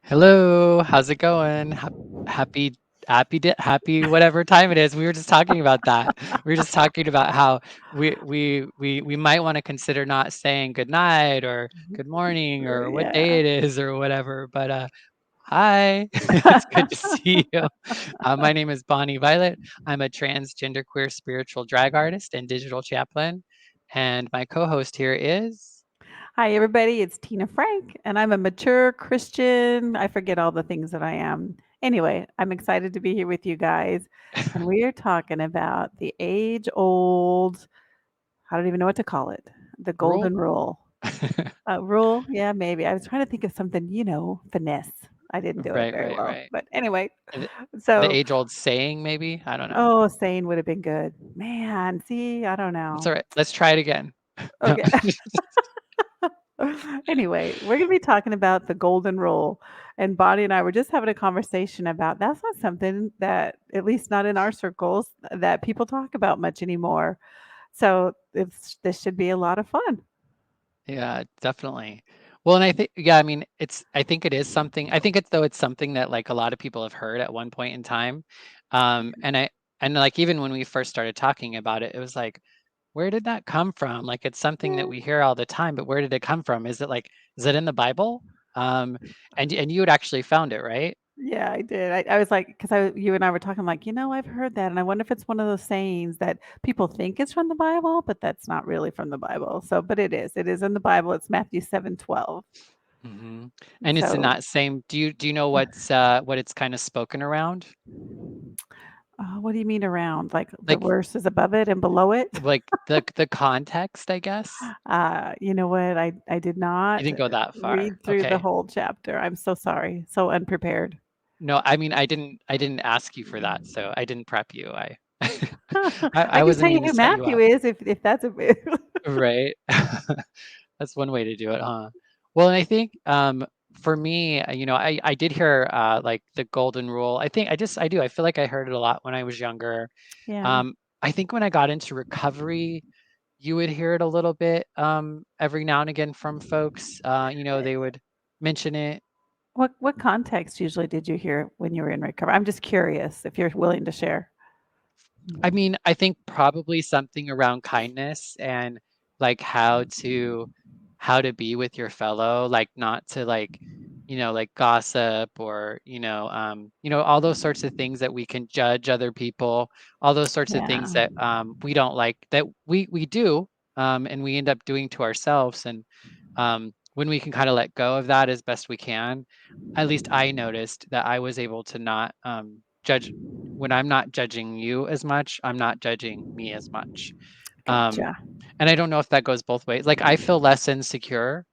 Hello, how's it going? Happy, happy, whatever time it is. We were just talking about that. We were just talking about how we might want to consider not saying good night or good morning or what day Yeah. it is or whatever. But hi, it's good to see you. My name is Bonnie Violet. I'm a transgender queer spiritual drag artist and digital chaplain, and my co-host here is. Hi, everybody. It's Tina Frank, and I'm a mature Christian. I forget all the things that I am. Anyway, I'm excited to be here with you guys. And we are talking about the age old, I don't even know what to call it, the Rule. golden rule. Rule? Yeah, maybe. I was trying to think of something, finesse. I didn't do it Right, very right, well. right. But anyway, The the so, age-old saying, maybe? I don't know. oh, sane would have been good. Man, see, I don't It's know. alright. Let's try it again. No. Okay. Anyway, we're going to be talking about the golden rule. And Bonnie and I were just having a conversation about that's not something that, at least not in our circles, that people talk about much anymore. So this should be a lot of fun. Yeah, definitely. Well, and I think yeah, I mean, I think it is something I think it's something that, like, a lot of people have heard at one point in time. And like, even when we first started talking about it, it was like, "Where did that come from?" Like, it's something that Yeah. we hear all the time, but where did it come from? Is it in the Bible? Um, and you had actually found it, right? Yeah, I did. I was like, because you and I were talking, like, I've heard that, and I wonder if it's one of those sayings that people think is from the Bible, but that's not really from the Bible. So, but it is. It is in the Bible. It's Matthew 7:12. Mhm. And it's in So, that same do you know what it's kinda spoken around? what do you mean around? Like the Like verse is above it and below it? the context, I guess? You know what? I did You not didn't go that far. read through the Okay. whole chapter. I'm so sorry. So unprepared. No, I mean, I didn't ask you for that, so I didn't prep you. I I I can wasn't tell you meaning to who set you Matthew up. is if that's a bit. Right? That's one way to do it, huh? Well, and I think, for me, I did hear, like, the golden rule. I do, I feel like I heard it a lot when I was younger. Yeah. I think when I got into recovery, you would hear it a little bit, every now and again from folks. They would mention it. What context usually did you hear when you were in recovery? I'm just curious if you're willing to share. I mean, I think probably something around kindness and, like, how to be with your fellow, like, not to, like, like, gossip or, all those sorts of things that we can judge other people, all those sorts of things Yeah. that, we don't like that we do, and we end up doing to ourselves, and, when we can kinda let go of that as best we can, at least I noticed that I was able to not, judge when I'm not judging you as much, I'm not judging me as much. Um, Gotcha. and I don't know if that goes both ways. Like, I feel less insecure,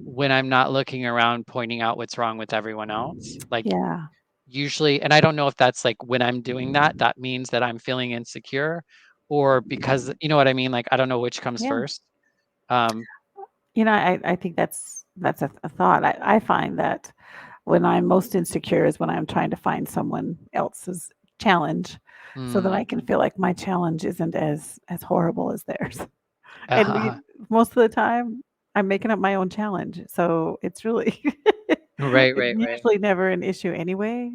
when I'm not looking around pointing out what's wrong with everyone else. Like, Yeah. usually, and I don't know if that's, like, when I'm doing that, that means that I'm feeling insecure, or because you know what I mean? Like, I don't know which comes Yeah. first. Um, I think that's a thought. I find that when I'm most insecure is when I'm trying to find someone else's challenge so that I mm, can feel like my challenge isn't as horrible as theirs. And uh most of the time, I'm making up my own challenge. So it's really Right, it's right, right. usually never an issue anyway.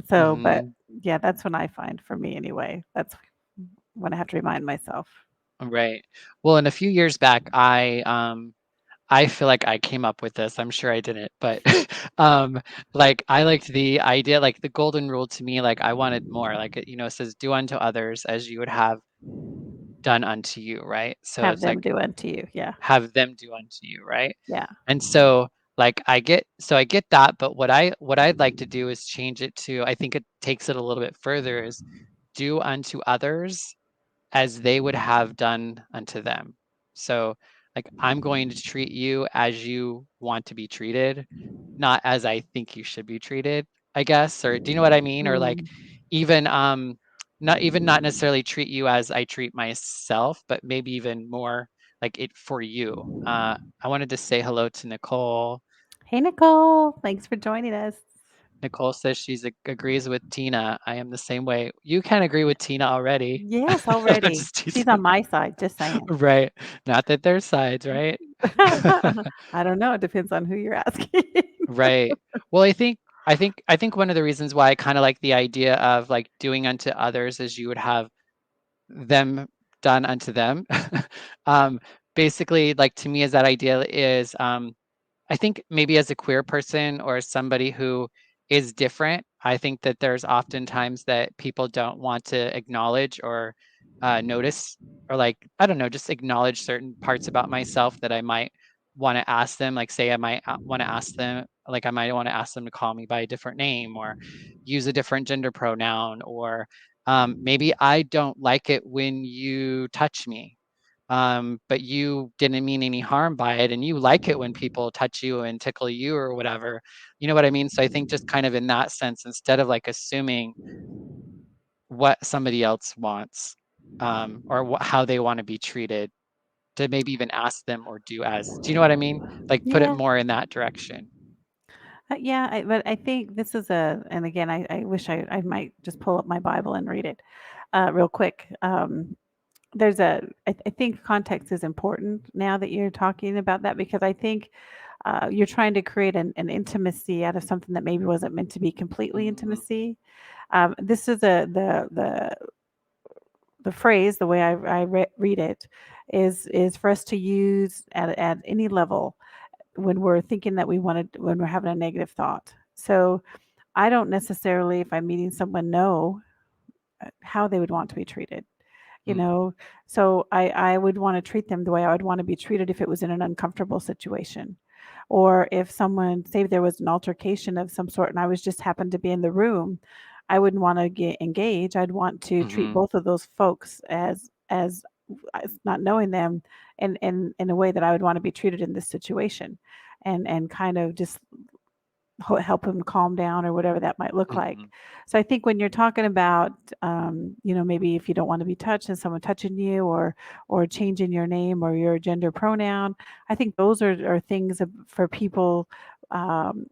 So, but Mhm. yeah, that's when I find for me anyway. That's when I have to remind myself. Right. Well, and a few years back, I feel like I came up with this. I'm sure I didn't, but like, I liked the idea, like, the golden rule to me, like, I wanted more. Like, it says, "Do unto others as you would have done unto you," right? So Have it's them like, do unto you. Yeah. have them do unto you, right? Yeah. And so, like, I get that, but what I'd like to do is change it to, I think it takes it a little bit further, is do unto others as they would have done unto them. So, like, I'm going to treat you as you want to be treated, not as I think you should be treated, I guess. Or do you know what I mean? Or, like, Mm. even not necessarily treat you as I treat myself, but maybe even more like it for you. I wanted to say hello to Nicole. Hey, Nicole. Thanks for joining us. Nicole says she's agrees with Tina. I am the same way. You can agree with Tina already. Yes, I'm already. just She's teasing. on my side, just saying. Right. Not that there's sides, right? I don't know. It depends on who you're asking. Right. Well, I think one of the reasons why I kinda like the idea of, like, doing unto others as you would have them done unto them. Um, basically, like, to me, is that idea is, I think maybe as a queer person or somebody who is different, I think that there's often times that people don't want to acknowledge or notice, or like, I don't know, just acknowledge certain parts about myself that I might want to ask them. Like, say, I might want to ask them, like, I might want to ask them to call me by a different name or use a different gender pronoun, or maybe I don't like it when you touch me, but you didn't mean any harm by it, and you like it when people touch you and tickle you or whatever. You know what I mean? So I think just kind of in that sense, instead of like assuming what somebody else wants, or how they want to be treated, to maybe even ask them or do as. Do you know what I mean? Like put it Yeah. more in that direction. Yeah, but I think this is and again, I wish I might just pull up my Bible and read it real quick. I think context is important now that you're talking about that, because I think you're trying to create an intimacy out of something that maybe wasn't meant to be completely Mhm, intimacy. This is the phrase, the way read it, is for us to use at any level when we're thinking that we want to, when we're having a negative thought. So I don't necessarily, if I'm meeting someone, know how they would want to be treated. You mm, know, so I would want to treat them the way I would want to be treated if it was in an uncomfortable situation, or if someone, say there was an altercation of some sort and I was just happened to be in the room, I wouldn't want to get engaged. I'd want to treat mhm, both of those folks as not knowing them, in a way that I would want to be treated in this situation, and kind of just help him calm down or whatever that might look like. mhm, So I think when you're talking about, maybe if you don't want to be touched and someone touching you, or changing your name or your gender pronoun, I think those are things for people,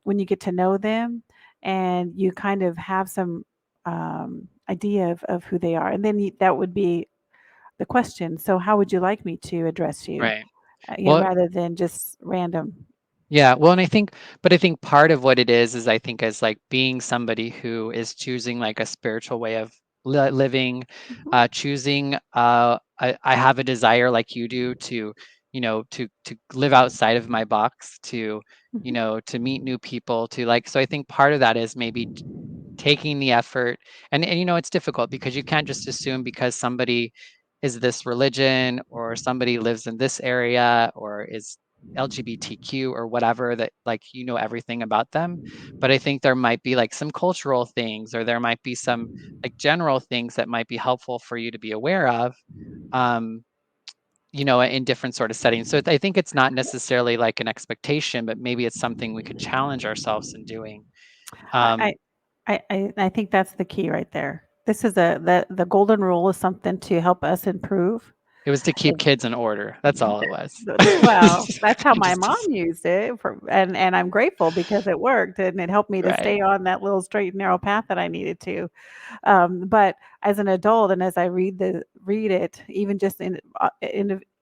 when you get to know them and you kind of have some idea of who they are, and then that would be the question. So how would you like me to address you? right. Well, Rather than just random. yeah, well, and I think part of what it is I think as like being somebody who is choosing like a spiritual way of living, Mhm, choosing. I have a desire like you do to, to live outside of my box, to, mhm, to meet new people, to like. So I think part of that is maybe taking the effort, and it's difficult because you can't just assume because somebody is this religion or somebody lives in this area or is LGBTQ or whatever, that like everything about them. But I think there might be like some cultural things, or there might be some like general things that might be helpful for you to be aware of, um in different sort of settings. So I think it's not necessarily like an expectation, but maybe it's something we could challenge ourselves in doing. I um I think that's the key right there. This is the golden rule is something to help us improve. It was to keep Is kids in order. That's all it was. well, that's how my mom Just used it and I'm grateful because it worked and it helped me to right. stay on that little straight and narrow path that I needed to. But as an adult and as I read it, even just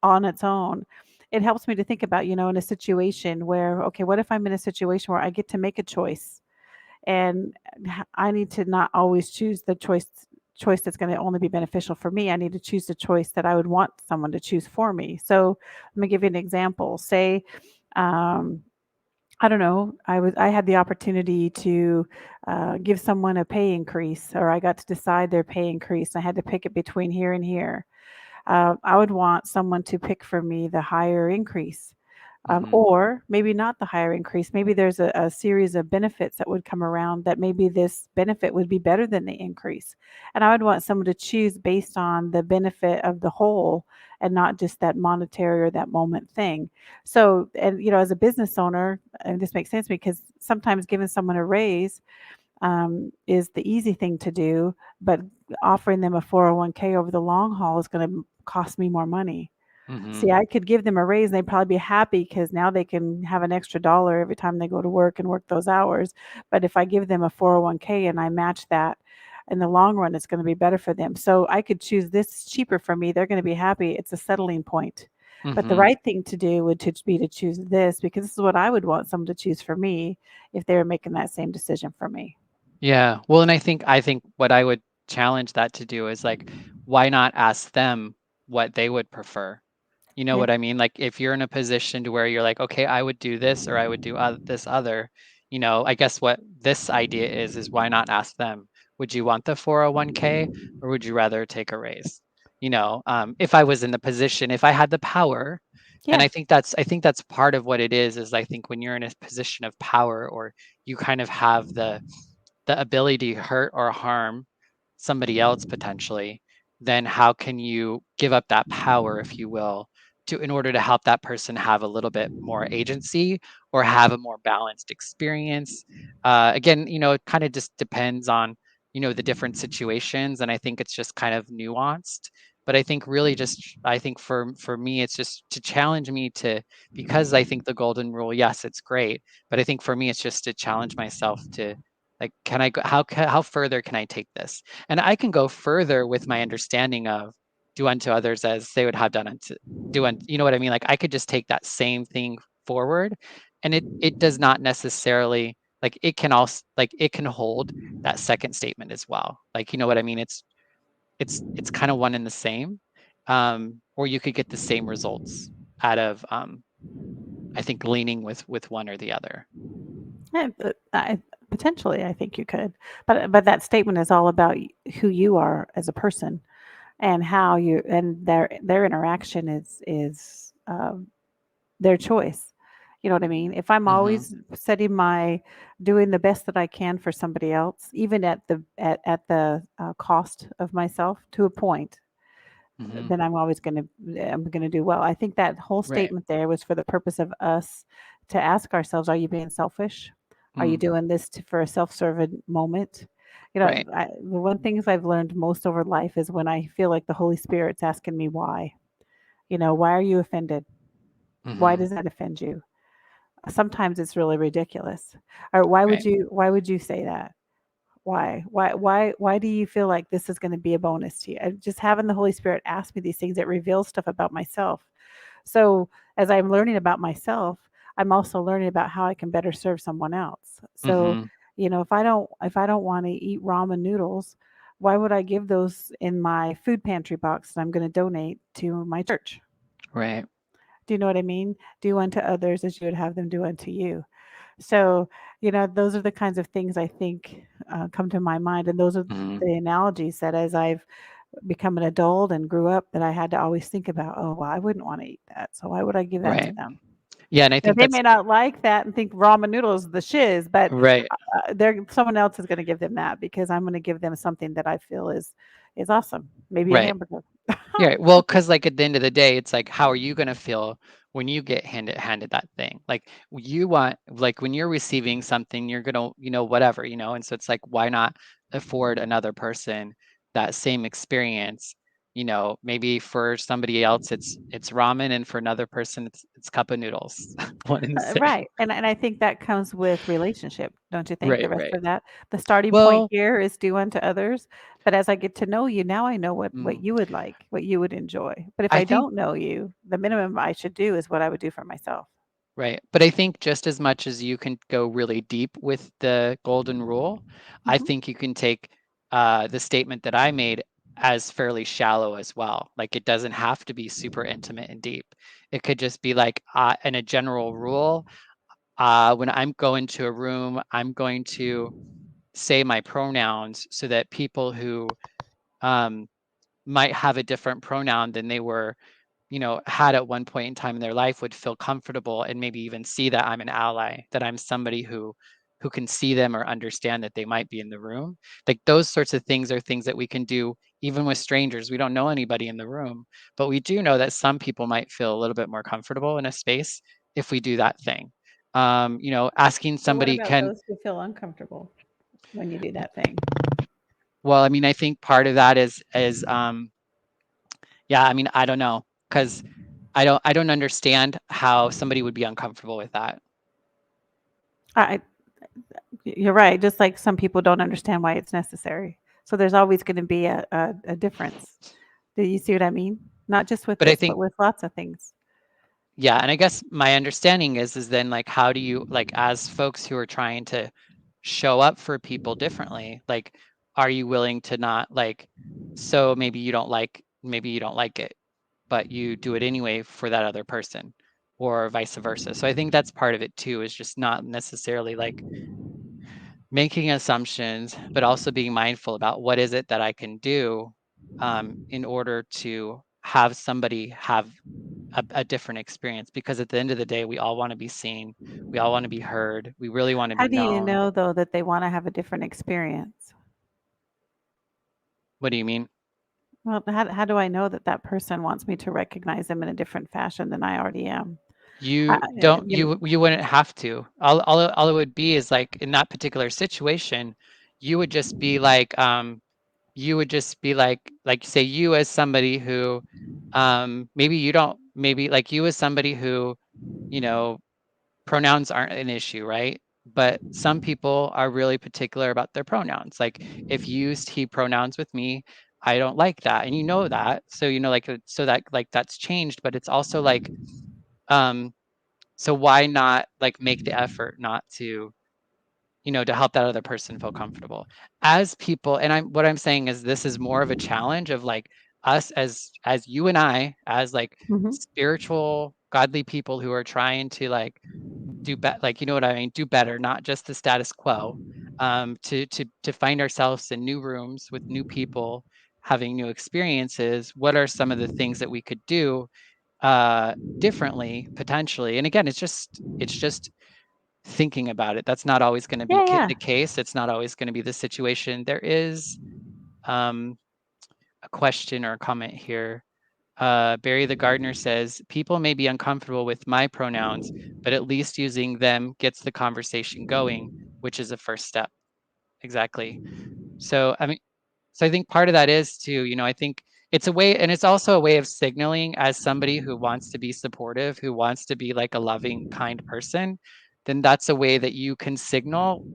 on its own, it helps me to think about, in a situation where, okay, what if I'm in a situation where I get to make a choice, and I need to not always choose the choice that's going to only be beneficial for me. I need to choose the choice that I would want someone to choose for me. So let me give you an example. Say, um, I don't know, I had the opportunity to give someone a pay increase, or I got to decide their pay increase. I had to pick it between here and here. I would want someone to pick for me the higher increase, Mhm, or maybe not the higher increase. Maybe there's a series of benefits that would come around that maybe this benefit would be better than the increase. And I would want someone to choose based on the benefit of the whole and not just that monetary or that moment thing. So, and as a business owner, and this makes sense because sometimes giving someone a raise is the easy thing to do, but offering them a 401k over the long haul is going to cost me more money. See, mhm, I could give them a raise and they'd probably be happy because now they can have an extra dollar every time they go to work and work those hours. But if I give them a 401k and I match that, in the long run, it's going to be better for them. So I could choose this cheaper for me. They're going to be happy. It's a settling point. But the Mhm. right thing to do would to be to choose this because this is what I would want someone to choose for me if they were making that same decision for me. Yeah. Well, and I think what I would challenge that to do is like, why not ask them what they would prefer? You know Yeah. what I mean? Like if you're in a position to where you're like, okay, I would do this or I would do this other, I guess what this idea is why not ask them? Would you want the 401k or would you rather take a raise? If I was in the position, if I had the power, and Yeah. I think that's part of what it is I think when you're in a position of power or you kind of have the ability to hurt or harm somebody else potentially, then how can you give up that power, if you will, to in order to help that person have a little bit more agency or have a more balanced experience? Again, it kind of just depends on the different situations, and I think it's just kind of nuanced. But I think really just I think for me, it's just to challenge me to because I think the golden rule, yes, it's great, but I think for me, it's just to challenge myself to like, can I go how further can I take this? And I can go further with my understanding of do unto others as they would have done unto do unto, you know what I mean? Like I could just take that same thing forward and it does not necessarily like it can also like it can hold that second statement as well. Like, you know what I mean? It's kind of one and the same. Or you could get the same results out of I think leaning with one or the other. Yeah, but potentially, I think you could, but that statement is all about who you are as a person and how you and their interaction is their choice. You know what I mean? If I'm Mhm. always setting my doing the best that I can for somebody else, even at the cost of myself to a point, Mhm. then I'm gonna do well. I think that whole Right. statement there was for the purpose of us to ask ourselves, are you being selfish? Are you Mm. doing this for a self-serving moment? Right. The one things I've learned most over life is when I feel like the Holy Spirit's asking me why. Why are you offended? Why Mhm. does that offend you? Sometimes it's really ridiculous. Or Right. why would you say that? Why? Why do you feel like this is gonna be a bonus to you? Just having the Holy Spirit ask me these things, it reveals stuff about myself. So, as I'm learning about myself, I'm also learning about how I can better serve someone else. So, Mhm. if I don't wanna eat ramen noodles, why would I give those in my food pantry box that I'm gonna donate to my church? Right. Do you know what I mean? Do unto others as you would have them do unto you. So, those are the kinds of things I think come to my mind. And those are Mhm. the analogies that as I've become an adult and grew up, that I had to always think about, oh, well, I wouldn't want to eat that. So why would I give that to Right. them? Yeah, and I think They that's may not like that and think ramen noodles is the shiz, but right. someone else is going to give them that because I'm going to give them something that I feel is awesome. Maybe a Right. hamburger. Yeah, well, because like, at the end of the day, it's like, how are you gonna feel when you get handed that thing? Like, you want like, when you're receiving something, you're gonna, whatever, and so it's like, why not afford another person that same experience? Maybe for somebody else, it's ramen, and for another person, it's cup of noodles. One and the same. Right, and I think that comes with relationship, don't you think? The Right, rest right. of that, the starting point Well, here is do unto others, but as I get to know you, now I know what mm, you would like, what you would enjoy. But if I I think don't know you, the minimum I should do is what I would do for myself. right. But I think just as much as you can go really deep with the golden rule, I Mhm. think you can take the statement that I made as fairly shallow as well. Like it doesn't have to be super intimate and deep. It could just be like, in a general rule, when I'm going to a room, I'm going to say my pronouns so that people who um, might have a different pronoun than they were had at one point in time in their life would feel comfortable and maybe even see that I'm an ally, that I'm somebody who can see them or understand that they might be in the room. Like those sorts of things are things that we can do even with strangers. We don't know anybody in the room, but we do know that some people might feel a little bit more comfortable in a space if we do that thing. Asking But what somebody about can those who feel uncomfortable when you do that thing? well, I mean, I think part of that is yeah, I mean, I don't know, because I don't understand how somebody would be uncomfortable with that. I You're right, just like some people don't understand why it's necessary. So there's always gonna be a difference. Do you see what I mean? Not just with But I this, but think with lots of things. yeah, and I guess my understanding is then like how do you like as folks who are trying to show up for people differently, like are you willing to not like so maybe you don't like it, but you do it anyway for that other person or vice versa. So I think that's part of it too is just not necessarily like making assumptions, but also being mindful about what is it that I can do in order to have somebody have a different experience. Because at the end of the day, we all want to be seen, we all want to be heard, we really want to How be do you known. know, though, that they wanna have a different experience? What do you mean? Well, how do I know that that person wants me to recognize them in a different fashion than I already am? You don't you wouldn't have to. All it would be is like in that particular situation, you would just be like you would just be like say you as somebody who maybe you don't maybe like you as somebody who you know pronouns aren't an issue, right? But some people are really particular about their pronouns. Like if you used he pronouns with me, I don't like that. And you know that. So you know like so that like that's changed, but it's also like um so why not like make the effort not to to help that other person feel comfortable as people. And what I'm saying is this is more of a challenge of like us as you and I as like Mhm. spiritual godly people who are trying to like do better, like you know what I mean, do better, not just the status quo. To find ourselves in new rooms with new people having new experiences, what are some of the things that we could do differently potentially. And again, it's just thinking about it. That's not always going to be Yeah, yeah. the case. It's not always going to be the situation. There is um, a question or a comment here. Barry the gardener says, people may be uncomfortable with my pronouns, but at least using them gets the conversation going, which is a first step. Exactly. So, I mean, so I think part of that is too, I think it's a way, and it's also a way of signaling as somebody who wants to be supportive, who wants to be like a loving, kind person, then that's a way that you can signal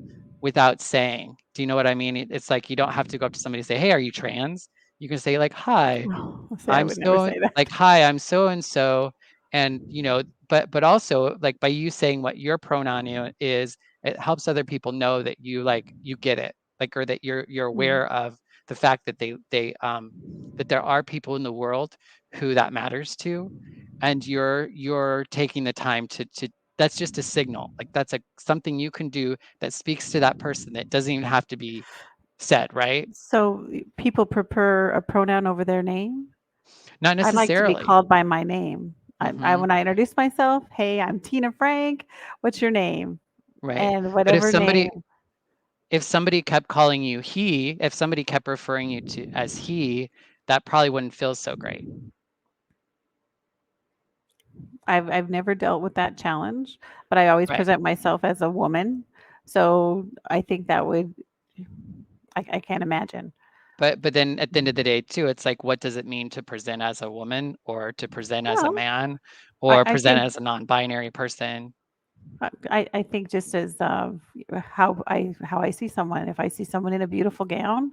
without saying. Do you know what I mean? It's like you don't have to go up to somebody and say, "Hey, are you trans?" You can say like, "Hi, Oh, see, I I'm would never so say that. like, hi, I'm so and so," and but also like by you saying what your pronoun is, it helps other people know that you get it, like or that you're Mm. aware of the fact that that there are people in the world who that matters to, and you're taking the time to that's just a signal, like that's a something you can do that speaks to that person that doesn't even have to be said, right? So, people prefer a pronoun over their name? Not I like to be necessarily. called by my name. I Hmm. when I introduce myself, "Hey, I'm Tina Frank. What's your name?" Right. And But whatever name. if somebody kept calling you he, if somebody kept referring you to as he, that probably wouldn't feel so great. I've never dealt with that challenge, but I always Right. present myself as a woman. So, I think that would I can't imagine. But then at the end of the day too, it's like what does it mean to present as a woman or to present as a Well, man I or I present think as a non-binary person? I think just as, how I see someone, if I see someone in a beautiful gown,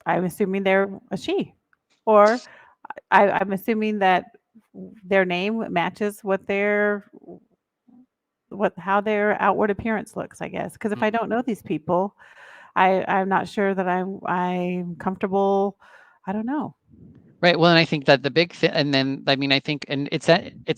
I'm assuming they're a she. Or I'm assuming that their name matches what how their outward appearance looks, I guess. Because if I Mhm. don't know these people, I'm not sure that I'm comfortable. I don't know. Right. Well, and I think that the big thing, and then I mean, I think, and it's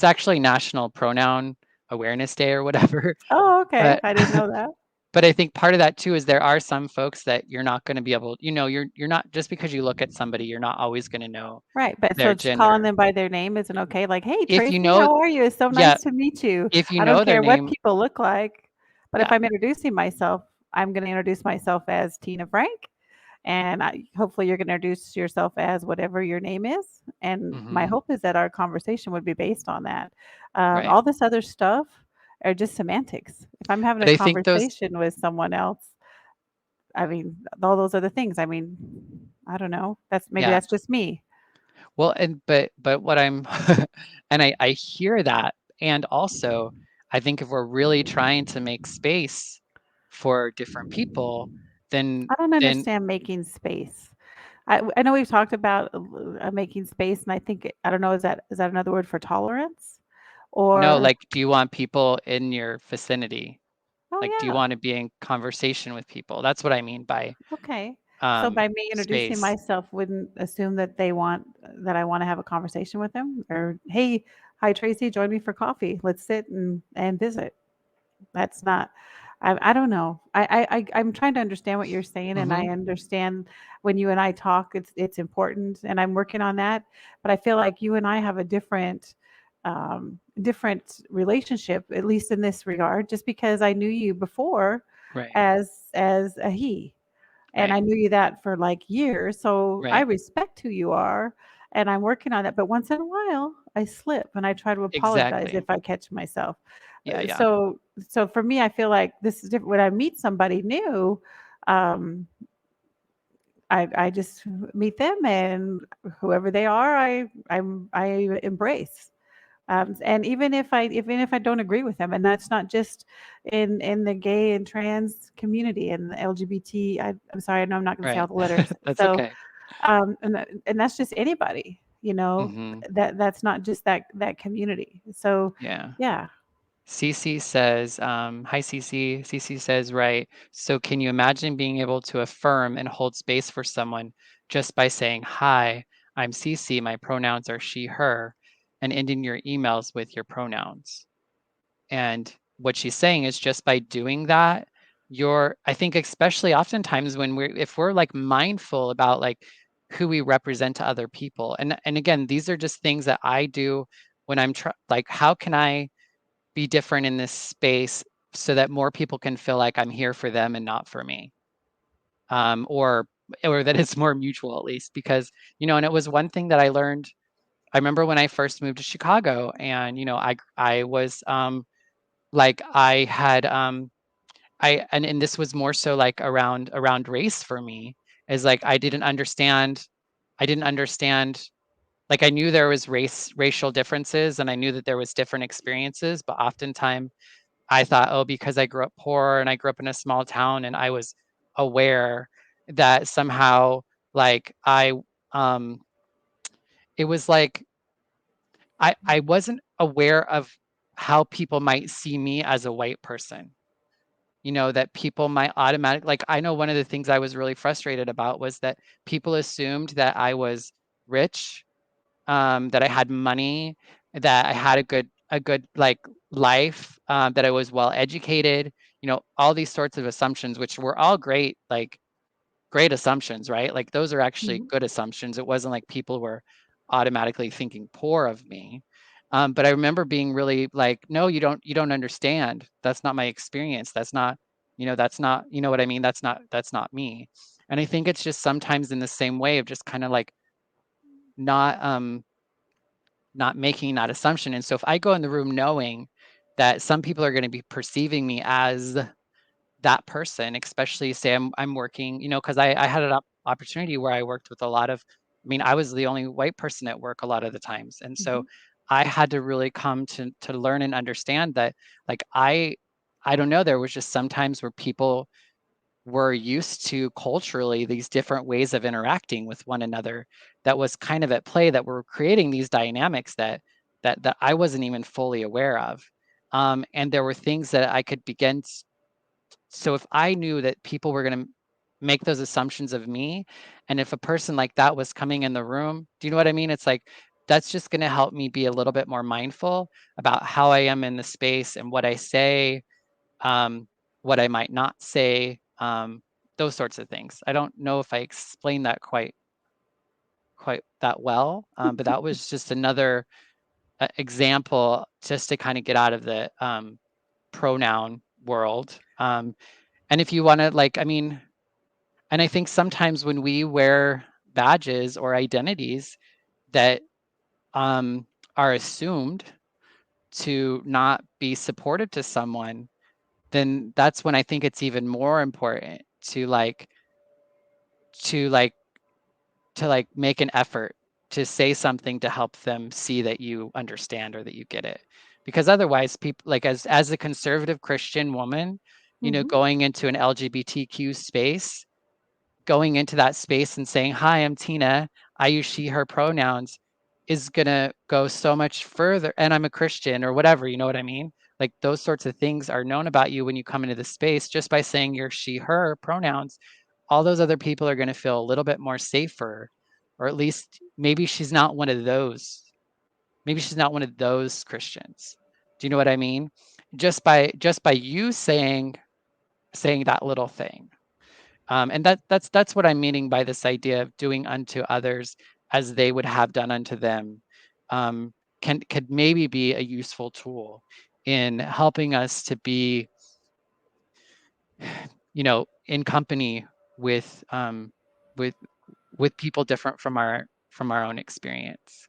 actually National Pronoun Awareness Day or whatever. Oh, okay. But I didn't know that. but I think part of that too is there are some folks that you're not going to be able, you're not just because you look at somebody, you're not always going to know Right, but so their it's calling gender. them by their name isn't okay? Like, "Hey, If you Tracy, know, how are you? It's so yeah, nice to meet you." if you I don't know their care what name, people look like, but if yeah. I'm introducing myself, I'm gonna introduce myself as Tina Frank, and hopefully you're gonna introduce yourself as whatever your name is, and my Hmm. hope is that our conversation would be based on that. Right. All this other stuff are just semantics. If I'm having But a I think those, conversation with someone else, I mean, all those other things, I mean, I don't know. Maybe yeah. that's just me. Well, and but what I'm and I hear that, and also I think if we're really trying to make space for different people, then I don't then understand making space. I know we've talked about making space, and I think I don't know, is that another word for tolerance, No, or like, do you want people in your vicinity? oh Like, do you yeah, want to be in conversation with people? That's what I mean by okay. So by me introducing space. myself, wouldn't assume that I want to have a conversation with them, or hey, hi Tracy, join me for coffee. Let's sit and visit. That's not I don't know. I'm trying to understand what you're saying, and I Hmm. understand when you and I talk, it's important, and I'm working on that. But I feel like you and I have a different relationship, at least in this regard, just because I knew you before Right, as a he. And right, I knew you that for, like, years, so I right. respect who you are, and I'm working on it, but once in a while, I slip, and I try to apologize Exactly. if I catch myself. Yeah, yeah. So for me, I feel like this is different when I meet somebody new, um, I just meet them, and whoever they are, I embrace. And even if I don't agree with them, and that's not just in the gay and trans community and the LGBT. I'm sorry, I know I'm not going to say all Right. the letters. That's So, okay. and that's just anybody, Hmm. that's not just that community. So, Yeah. yeah. Cece says, hi Cece. Cece says, right. So can you imagine being able to affirm and hold space for someone just by saying, hi, I'm Cece, my pronouns are she, her, and ending your emails with your pronouns? And what she's saying is just by doing that, I think especially oftentimes when if we're like mindful about like who we represent to other people. And again, these are just things that I do when like, how can I be different in this space so that more people can feel like I'm here for them and not for me, um, or or that it's more mutual at least because and it was one thing that I learned. I remember when I first moved to Chicago, and I was like I had I and this was more so like around race for me, is like I didn't understand. Like I knew there was racial differences, and I knew that there was different experiences, but oftentimes I thought, oh, because I grew up poor and I grew up in a small town and I was aware that somehow like um it was like I wasn't aware of how people might see me as a white person. That people might automatic like I know one of the things I was really frustrated about was that people assumed that I was rich, that I had money, that I had a good like life, that I was well educated, all these sorts of assumptions, which were all great, like great assumptions, right? Like those are actually Mhm. good assumptions. It wasn't like people were automatically thinking poor of me. But I remember being really like, no, you don't understand. That's not my experience. That's not, you know what I mean? That's not me. And I think it's just sometimes in the same way of just kind of like not not making that assumption. And so if I go in the room knowing that some people are going to be perceiving me as that person, especially say I'm working, because I had an opportunity where I worked with a lot of, I mean, I was the only white person at work a lot of the times. And so Mhm. I had to really come to learn and understand that like I don't know, there was just sometimes where people were used to culturally these different ways of interacting with one another that was kind of at play, that were creating these dynamics that I wasn't even fully aware of. And there were things that I could begin. So if I knew that people were going to make those assumptions of me, and if a person like that was coming in the room, do you know what I mean? It's like that's just going to help me be a little bit more mindful about how I am in the space and what I say, um, what I might not say, those sorts of things. I don't know if I explained that quite that well, but that was just another example just to kind of get out of the pronoun world. And if you want to, like, I mean, and I think sometimes when we wear badges or identities that um, are assumed to not be supportive to someone, then that's when I think it's even more important to like to make an effort to say something to help them see that you understand or that you get it. Because otherwise people like as a conservative Christian woman, Mhm. going into an LGBTQ space, going into that space and saying, "Hi, I'm Tina. I use she, her pronouns," is gonna go so much further, and I'm a Christian or whatever, you know what I mean? Like those sorts of things are known about you when you come into the space just by saying your she, her pronouns. All those other people are gonna feel a little bit more safer, or at least maybe she's not one of those. Maybe she's not one of those Christians. Do you know what I mean? Just by you saying that little thing. And that's what I'm meaning by this idea of doing unto others as they would have done unto them. Um, could maybe be a useful tool in helping us to be, in company with with with people different from our own experience.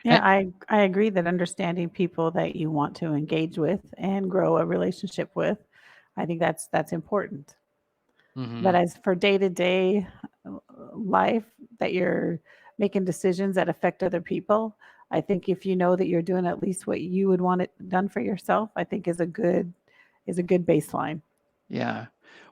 Yeah, And, I agree that understanding people that you want to engage with and grow a relationship with, I think that's important. But mhm, as for day-to-day life that you're making decisions that affect other people, I think if you know that you're doing at least what you would want it done for yourself, I think is a good baseline. yeah.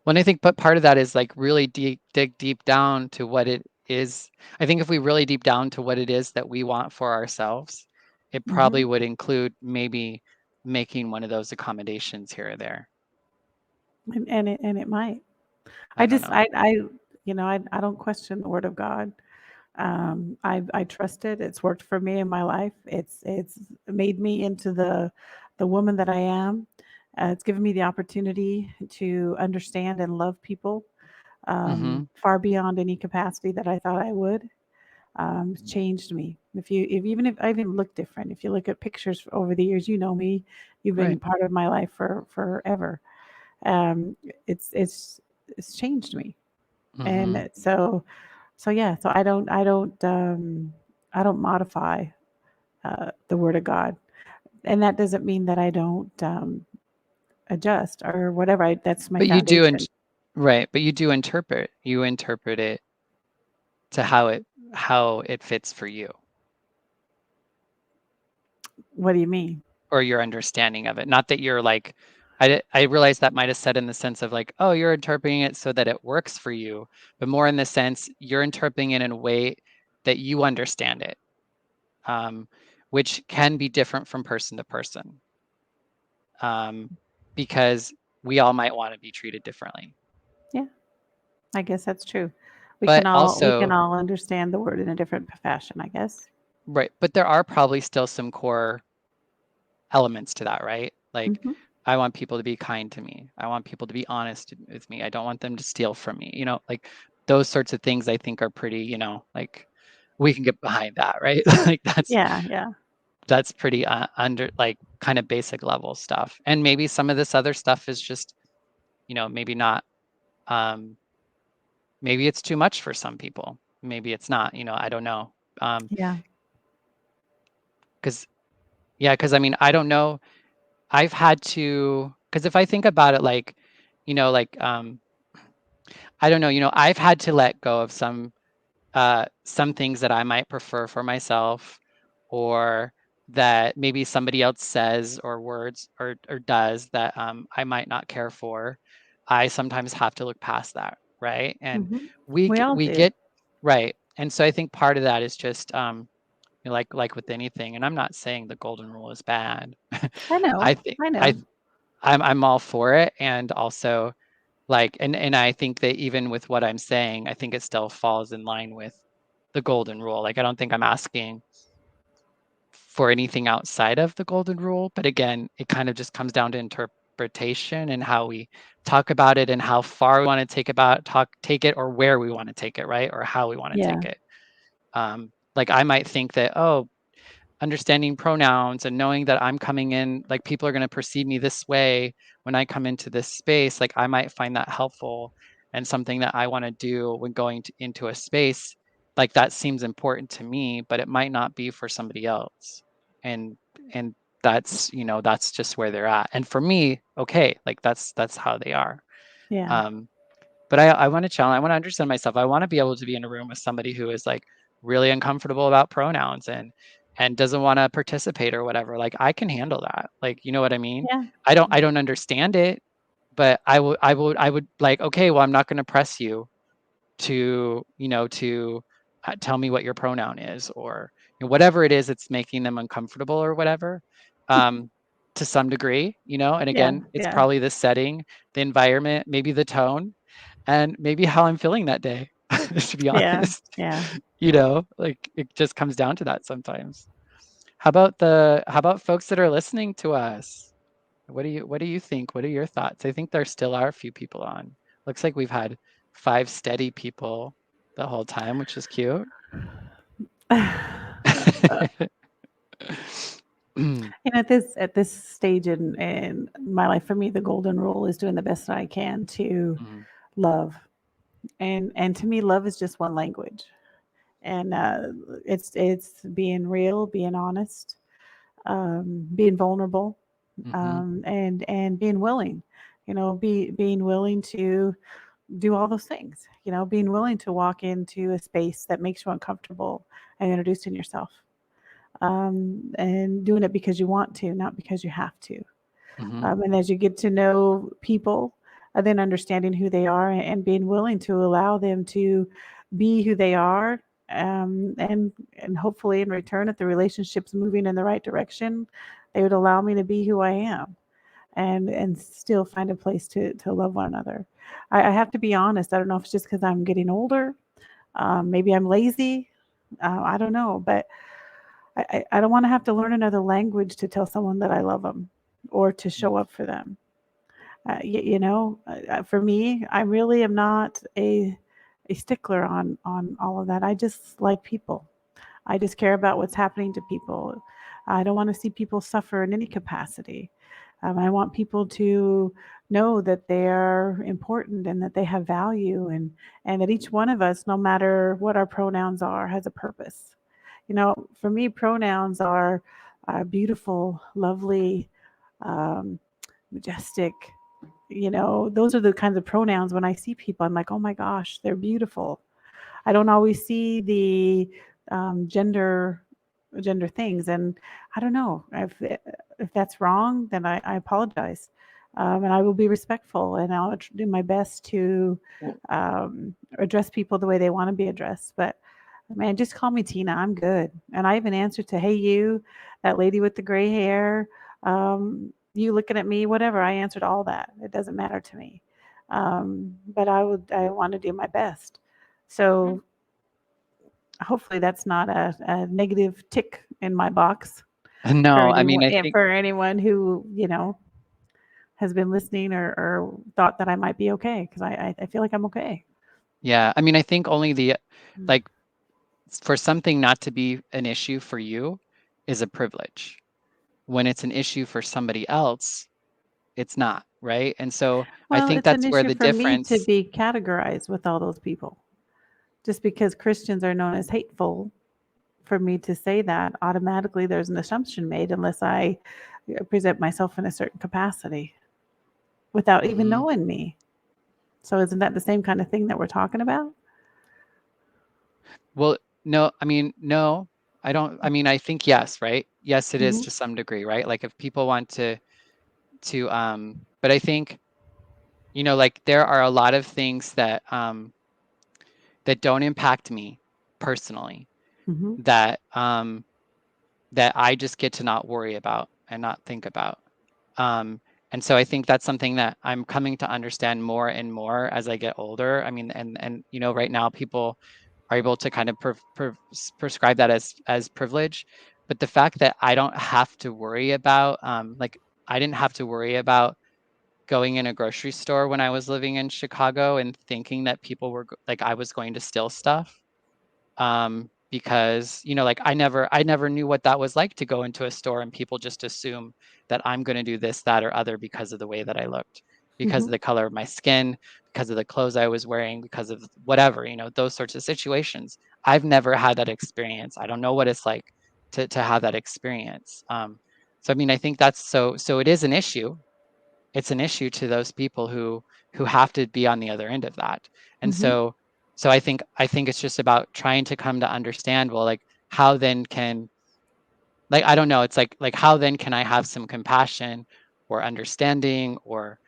Well, and I think, but part of that is like really dig deep down to what it is. I think if we really deep down to what it is that we want for ourselves, it Hmm. probably would include maybe making one of those accommodations here or there. And it might. I don't know. I don't question the word of God. I trust it. It's worked for me in my life. It's made me into the woman that I am. It's given me the opportunity to understand and love people Mhm. far beyond any capacity that I thought I would. It's changed me. If I even look different, if you look at pictures over the years, you know me. You've been Right. part of my life for forever. Um, it's it's it's changed me, Mhm. and so yeah, so I don't modify the word of God, and that doesn't mean that I don't adjust or whatever. That's my But you do foundation. right, but you interpret it to how it fits for you, What do you mean? or your understanding of it. Not that you're like, I realize that might have said in the sense of like, oh, you're interpreting it so that it works for you, but more in the sense you're interpreting it in a way that you understand it, um, which can be different from person to person, um, because we all might want to be treated differently. Yeah, I guess that's true. But We can also, all understand the word in a different fashion, I guess. right, but there are probably still some core elements to that, right? Like, Hmm. I want people to be kind to me. I want people to be honest with me. I don't want them to steal from me. Like those sorts of things I think are pretty, like we can get behind that, right? Like Yeah, yeah, that's pretty under like kind of basic level stuff. And maybe some of this other stuff is just, maybe not um maybe it's too much for some people. Maybe it's not, I don't know. Um yeah. cuz yeah, cuz I mean, I don't know. I've had to, cuz if I think about it like, like I don't know, I've had to let go of some things that I might prefer for myself, or that maybe somebody else says or words or does that I might not care for. I sometimes have to look past that, right? And Hmm. we We g- all we do. get right. And so I think part of that is just like with anything, and I'm not saying the golden rule is bad. I know. I think I I know. I'm all for it, and also like, and I think that even with what I'm saying, I think it still falls in line with the golden rule. Like, I don't think I'm asking for anything outside of the golden rule, but again, it kind of just comes down to interpretation and how we talk about it and how far we want to take it, or where we want to take it, right? Or how we want to Yeah, take it. Like I might think that, oh, understanding pronouns and knowing that I'm coming in, like people are going to perceive me this way when I come into this space, like I might find that helpful and something that I want to do when going into a space. Like that seems important to me, but it might not be for somebody else. And and that's just where they're at. And for me, okay, like that's how they are. yeah, Um, but I want to challenge, I want to understand myself. I want to be able to be in a room with somebody who is like really uncomfortable about pronouns and doesn't want to participate or whatever. Like I can handle that. Like, you know what I mean? yeah. I don't understand it, but I would like, okay, well, I'm not going to press you. to, to tell me what your pronoun is, or whatever it is that's making them uncomfortable or whatever, um, to some degree, and Yeah, again, it's yeah, probably the setting, the environment, maybe the tone, and maybe how I'm feeling that day, to be yeah, honest. yeah. Like it just comes down to that sometimes. How about folks that are listening to us? What do you think? What are your thoughts? I think there still are a few people on. Looks like we've had 5 steady people the whole time, which is cute. Mhm, At this stage in my life, for me, the golden rule is doing the best that I can to mhm, love, and to me, love is just one language, and it's being real, being honest, being vulnerable, mhm, and being willing, being willing to do all those things, being willing to walk into a space that makes you uncomfortable and introducing yourself, and doing it because you want to, not because you have to. mhm, And as you get to know people, then understanding who they are and being willing to allow them to be who they are, and hopefully in return, if the relationship's moving in the right direction, they would allow me to be who I am, and still find a place to love one another. I have to be honest. I don't know if it's just because I'm getting older. Maybe I'm lazy. I don't know, but I don't want to have to learn another language to tell someone that I love them or to mm, show up for them. For me, I really am not a stickler on all of that. I just like people. I just care about what's happening to people. I don't want to see people suffer in any capacity. I want people to know that they are important and that they have value, and that each one of us, no matter what our pronouns are, has a purpose. For me, pronouns are beautiful, lovely, um, majestic. Those are the kinds of pronouns when I see people, I'm like, oh my gosh, they're beautiful. I don't always see the gender things, and I don't know if that's wrong. Then I apologize, and I will be respectful, and I'll do my best to well, address people the way they want to be addressed. But man, just call me Tina. I'm good, and I even answer to "Hey, you, that lady with the gray hair, you looking at me, whatever." I answered all that. It doesn't matter to me, but I want to do my best. So hopefully that's not a negative tick in my box for no, I mean, anyone, I think, for anyone who has been listening, or thought that I might be okay, because I feel like I'm okay. yeah, I mean, I think only Mm. like, for something not to be an issue for you is a privilege. When it's an issue for somebody else, it's not, right? And so I Well, think it's an that's where issue the for me to difference. be categorized with all those people. Just because Christians are known as hateful, for me to say that, automatically there's an assumption made unless I present myself in a certain capacity without even Mhm. knowing me. So isn't that the same kind of thing that we're talking about? Well, no, I mean, no, I don't. I mean, I think yes, right? Yes, it is Hmm. to some degree, right? Like if people want but I think, like there are a lot of things that don't impact me personally, Hmm. that that I just get to not worry about and not think about. Um, and so I think that's something that I'm coming to understand more and more as I get older. I mean, and right now people are able to kind of prescribe that as privilege, but the fact that I don't have to worry about, like I didn't have to worry about going in a grocery store when I was living in Chicago and thinking that people were like I was going to steal stuff, because like I never knew what that was like to go into a store and people just assume that I'm going to do this, that, or other because of the way that I looked, because Hmm. of the color of my skin, because of the clothes I was wearing, because of whatever, those sorts of situations. I've never had that experience. I don't know what it's like to have that experience. So I mean, I think that's so it is an issue. It's an issue to those people who have to be on the other end of that. And Hmm. so I think it's just about trying to come to understand, well, like how then can, like I don't know, it's like how then can I have some compassion or understanding or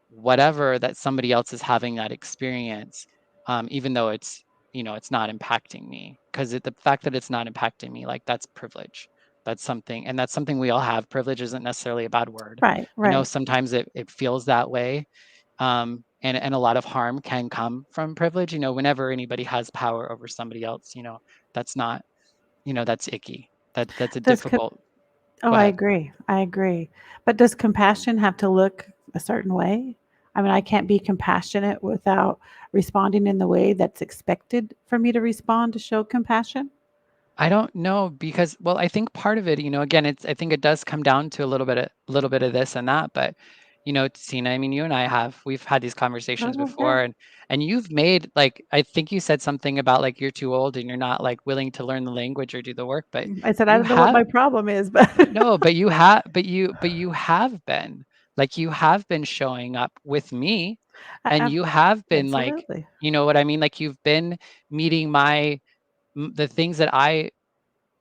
whatever that somebody else is having that experience, even though it's, it's not impacting me. Because the fact that it's not impacting me, like that's privilege. That's something, and that's something we all have. Privilege isn't necessarily a bad word. Right, I know right. sometimes it feels that way. And a lot of harm can come from privilege. Whenever anybody has power over somebody else, that's not, that's icky. That's a Does difficult. Oh, Go I ahead. agree. I agree. But does compassion have to look a certain way? I mean, I can't be compassionate without responding in the way that's expected for me to respond to show compassion. I don't know because, well, I think part of it, again, I think it does come down to a little bit of this and that, but Tina, I mean, you and we've had these conversations Oh, yeah. before, and you've made, like, I think you said something about like you're too old and you're not like willing to learn the language or do the work, but I said, I you don't know what have my problem is, but no, but you have been, like, you have been showing up with me, and you have been like, absolutely. you know what I mean? Like you've been meeting the things that I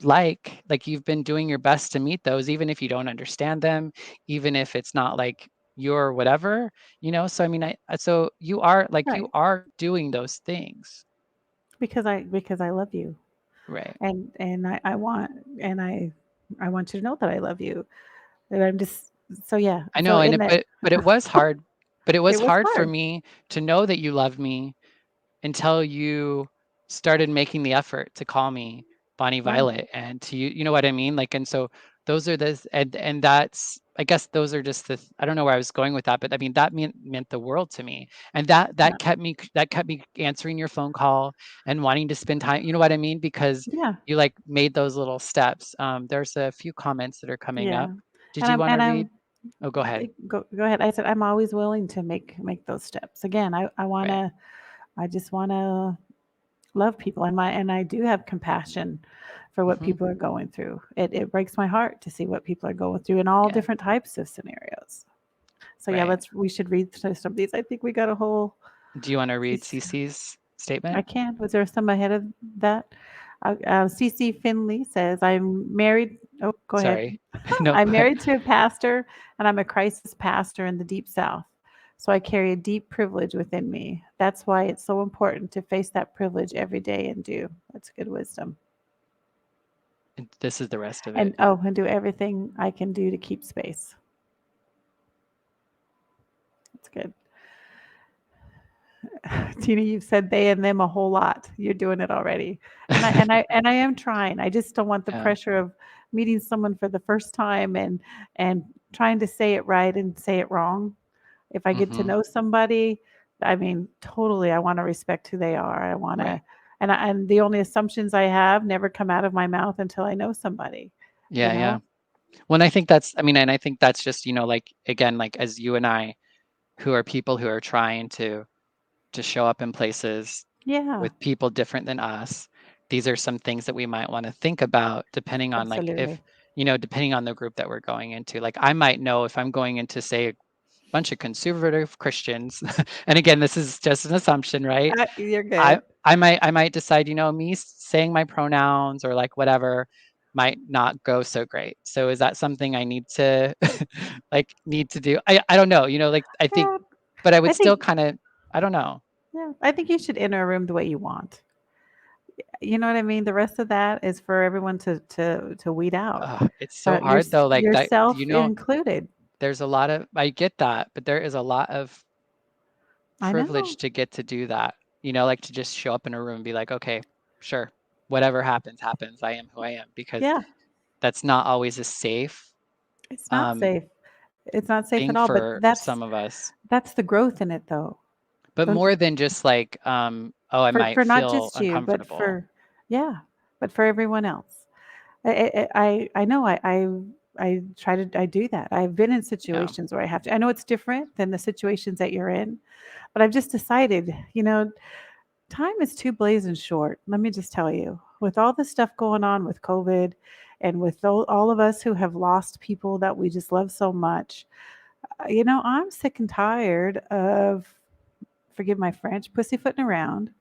like you've been doing your best to meet those, even if you don't understand them, even if it's not like your whatever, so I mean, so you Right. are doing those things. Because I love you. Right. And I want and I want you to know that I love you. And I'm just so yeah. I So know, in that but it was hard. But it it was was hard for hard. me to know that you love me until you started making the effort to call me Bonnie Right. Violet, and to you know what I mean? Like, and so those are the and that's, I guess those are just I don't know where I was going with that, but I mean that meant the world to me. And Yeah. that kept me answering your phone call and wanting to spend time, you know what I mean? Because Yeah. you like made those little steps. There's a few comments that are coming Yeah. up. Did And you I'm want to and read? I'm Oh, go ahead. go ahead. I said I'm always willing to make those steps. Again, Right. I just wanna love people and I do have compassion for what Hmm. people are going through. It breaks my heart to see what people are going through in all Yeah. different types of scenarios. So yeah, Right. we should read through some of these. I think we got a whole Do you want to read piece. Cece's I statement? can. Was there some ahead of that? CC Finley says, I'm married. Oh, go ahead. Sorry. No, I'm go ahead. married to a pastor, and I'm a crisis pastor in the Deep South. So I carry a deep privilege within me. That's why it's so important to face that privilege every day and do. That's good wisdom. And this is the rest of it. And oh, and do everything I can do to keep space. That's good. Tina, you've said they and them a whole lot. You're doing it already. And I am trying. I just don't want the Yeah. pressure of meeting someone for the first time and trying to say it right and say it wrong. If I get to Mhm. know somebody, I mean, totally I want to respect who they are. I want Right. to and the only assumptions I have never come out of my mouth until I know somebody, you Yeah, yeah. know? Well, and I think that's, I mean, and I think that's just, like, again, like, as you and I, who are people who are trying to show up in places Yeah, with people different than us, these are some things that we might wanna think about depending on, like, if, absolutely. depending on the group that we're going into. Like, I might know if I'm going into, say, a bunch of conservative Christians, and again, this is just an assumption, right? You're I good. I might decide, me saying my pronouns or like whatever might not go so great. So is that something I need to like need to do? I don't know, like I think, Yeah, but I would I still think kind of, I don't know. yeah, I think you should enter a room the way you want. You know what I mean? The rest of that is for everyone to weed out. It's so Your hard though, like that, yourself included. there's a lot of, I get that, but there is a lot of I privilege know. to get to do that, like to just show up in a room and be like, okay, sure, whatever happens, happens. I am who I am, because Yeah, that's not always a safe it's not um, safe. It's not safe thing at all, but for some of us. that's the growth in it though. But Don't more than just like, oh, I might for not feel just you, but uncomfortable. for yeah, but for everyone else. I know I try to I do that. I've been in Yeah. situations where I have to. I know it's different than the situations that you're in, but I've just decided, time is too blazing short. Let me just tell you, with all the stuff going on with COVID and with all of us who have lost people that we just love so much, I'm sick and tired of, forgive my French, pussyfooting around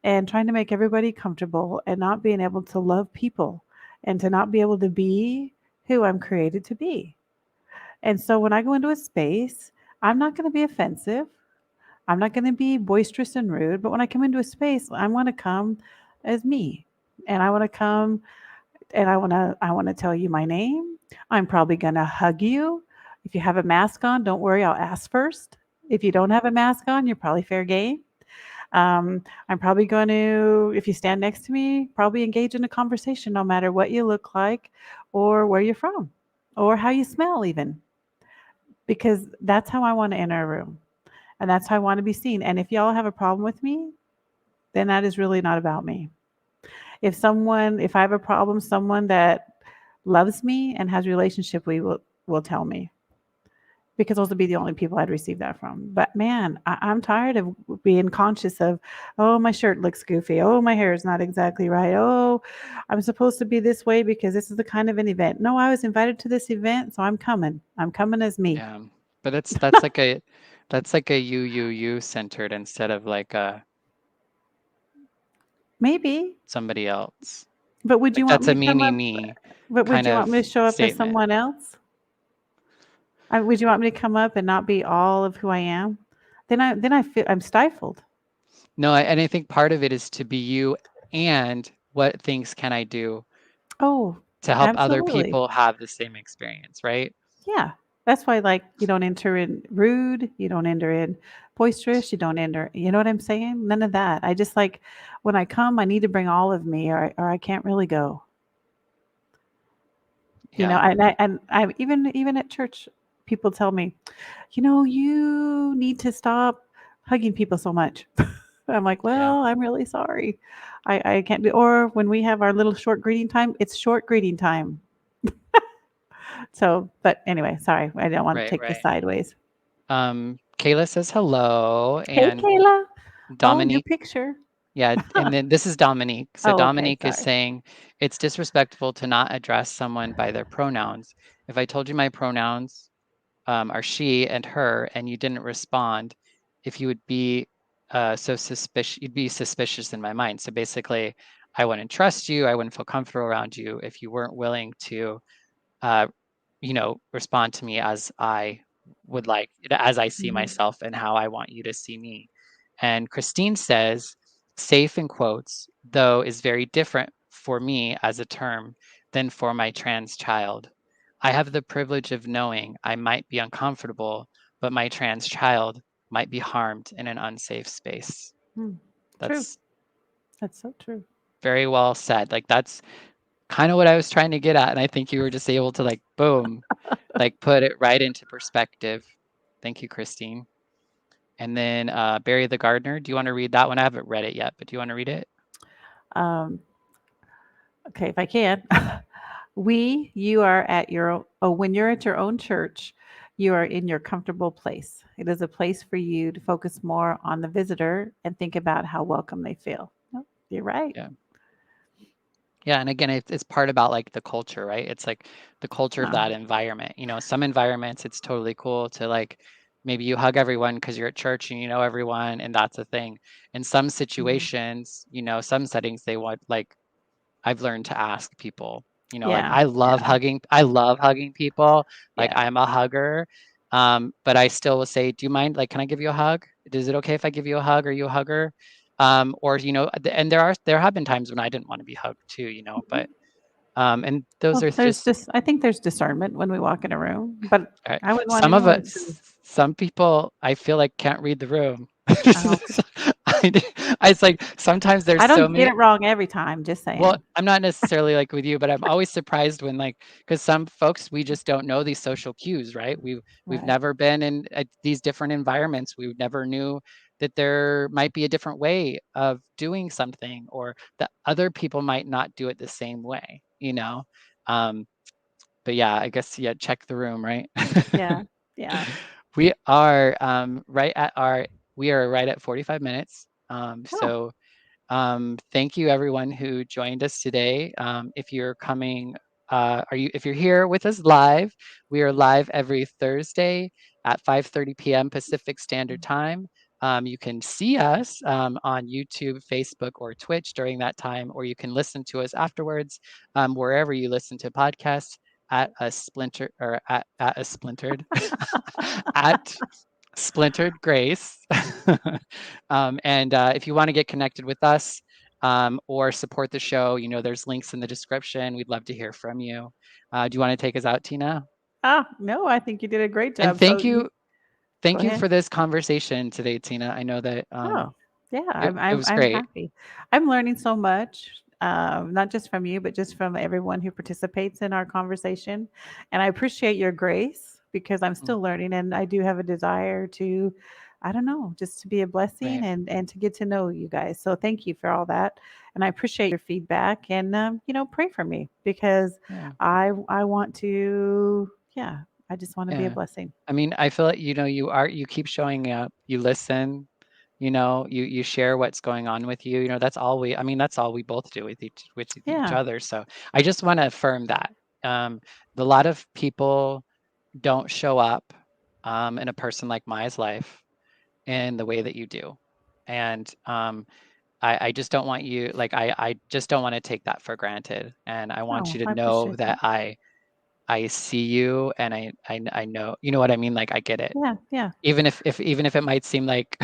and trying to make everybody comfortable and not being able to love people and to not be able to be who I'm created to be. And so when I go into a space, I'm not going to be offensive. I'm not going to be boisterous and rude, but when I come into a space, I want to come as me. And I want to come and I want to tell you my name. I'm probably going to hug you. If you have a mask on, don't worry, I'll ask first. If you don't have a mask on, you're probably fair game. I'm probably going to, if you stand next to me, probably engage in a conversation no matter what you look like or where you're from or how you smell, even, because that's how I want to enter a room and that's how I want to be seen. And if y'all have a problem with me, then that is really not about me. If I have a problem, someone that loves me and has a relationship, will tell me, because those would be the only people I'd receive that from. But man, I'm tired of being conscious of, oh, my shirt looks goofy. Oh, my hair is not exactly right. Oh, I'm supposed to be this way because this is the kind of an event. No, I was invited to this event, so I'm coming. I'm coming as me. Yeah. But that's like a you centered instead of like a Maybe. somebody else. But would Like you want that's me a to come up? me But would kind you of want me to show up as statement. someone else? Would you want me to come up and not be all of who I am? Then I feel I'm stifled. No, and I think part of it is to be you and what things can I do Oh, to help other absolutely. people have the same experience, right? Yeah. That's why, like, you don't enter in rude, you don't enter in boisterous, you don't enter, you know what I'm saying? None of that. I just like, when I come, I need to bring all of me, or I can't really go. Yeah. And I even at church, people tell me, you need to stop hugging people so much. I'm like, Yeah. well, I'm really sorry. I can't do, or when we have our little short greeting time, it's short greeting time. So, but anyway, sorry, I don't want to Right, take this right. sideways. Kayla says hello, Hey, and Kayla. Oh, your Dominique, picture. yeah, and then this is Dominique. So Oh, okay, Dominique is sorry. saying it's disrespectful to not address someone by their pronouns. If I told you my pronouns are she and her, and you didn't respond, if you would be so suspicious, you'd be suspicious in my mind. So basically, I wouldn't trust you. I wouldn't feel comfortable around you if you weren't willing to uh, respond to me as I would like, as I see Mhm. myself and how I want you to see me. And Christine says, safe in quotes, though, is very different for me as a term than for my trans child. I have the privilege of knowing I might be uncomfortable, but my trans child might be harmed in an unsafe space. Mm. True. That's That's so true. very well said. Like, that's kind of what I was trying to get at. And I think you were just able to, like, boom, like put it right into perspective. Thank you, Christine. And then Barry the Gardener. Do you want to read that one? I haven't read it yet, but do you want to read it? Um, okay, if I can. You are at when you're at your own church, you are in your comfortable place. It is a place for you to focus more on the visitor and think about how welcome they feel. Yep, you're right. Yeah. Yeah, and again, it's part about like the culture, right? It's like the culture of Uh, that environment. Some environments it's totally cool to like maybe you hug everyone because you're at church and you know everyone and that's a thing. In some mhm. situations, some settings they want like I've learned to ask people, like Yeah, yeah, I love hugging people. Like yeah. I'm a hugger. But I still will say, do you mind? Like, can I give you a hug? Is it okay if I give you a hug? Are you a hugger? Or, and there have been times when I didn't want to be hugged too, Mhm. but, and those Well, are just, I think there's discernment when we walk in a room, but right. I wouldn't want Some of anyone to. us, some people I feel like can't read the room. Oh, I, it's like sometimes there's I so don't get many. it wrong every time. Just Well, saying. I'm not necessarily like with you, but I'm always surprised when like because some folks we just don't know these social cues, right? We've Right. never been in these different environments. We never knew that there might be a different way of doing something, or that other people might not do it the same way. Um, but yeah, I guess yeah, check the room, right? Yeah. Yeah. we are we are right at 45 minutes. Oh, Thank you everyone who joined us today. If you're coming, if you're here with us live, we are live every Thursday at 5:30 p.m. Pacific Standard Time. You can see us on YouTube, Facebook, or Twitch during that time, or you can listen to us afterwards wherever you listen to podcasts at a splinter or at a splintered at Splintered Grace. And if you want to get connected with us or support the show, there's links in the description. We'd love to hear from you. Do you want to take us out, Tina? No, I think you did a great And job. So you go thank you ahead. for this conversation today, Tina. I know that Oh, yeah, it, I'm it I'm was I'm great. happy. I'm learning so much, not just from you, but just from everyone who participates in our conversation. And I appreciate your grace because I'm Mm, still learning and I do have a desire to, I don't know, just to be a blessing right. and to get to know you guys. So thank you for all that. And I appreciate your feedback and pray for me because Yeah. I want to, yeah, I just want to be a Yeah. blessing. I mean, I feel like, you keep showing up, you listen, you share what's going on with you. I mean, that's all we both do with each Yeah. other. So I just want to affirm that. Um, a lot of people don't show up in a person like Maya's life in the way that you do. And I just don't want you, like, I just don't want to take that for granted. And I want Oh, you to I know appreciate that that. I see you and I know, you know what I mean? Like, I get it. Yeah, yeah. Even if it might seem like,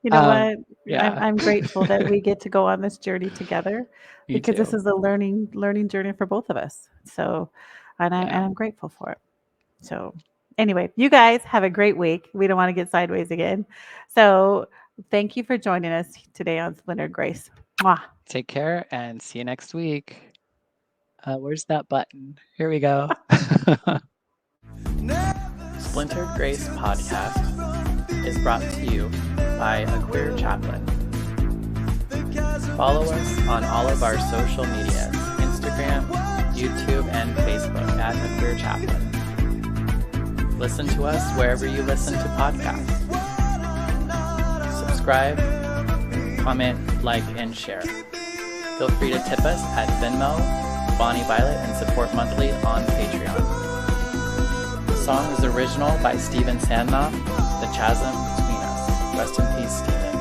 You know um, what? I'm yeah, I'm grateful that we get to go on this journey together me because this too. is a learning journey for both of us. So, and Yeah, I'm grateful for it. So, anyway, you guys have a great week. We don't want to get sideways again. So, thank you for joining us today on Splintered Grace. Mwah. take care and see you next week. Where's that button? Here we go. Splintered Grace podcast is brought to you by a queer chaplain. Follow us on all of our social medias, Instagram, YouTube, and Facebook at a queer chaplain. Listen to us wherever you listen to podcasts. Subscribe, comment, like, and share. Feel free to tip us at Venmo, Bonnie Violet, and support monthly on Patreon. The song is original by Steven Sandnoff, The Chasm Between Us. Rest in peace, Steven.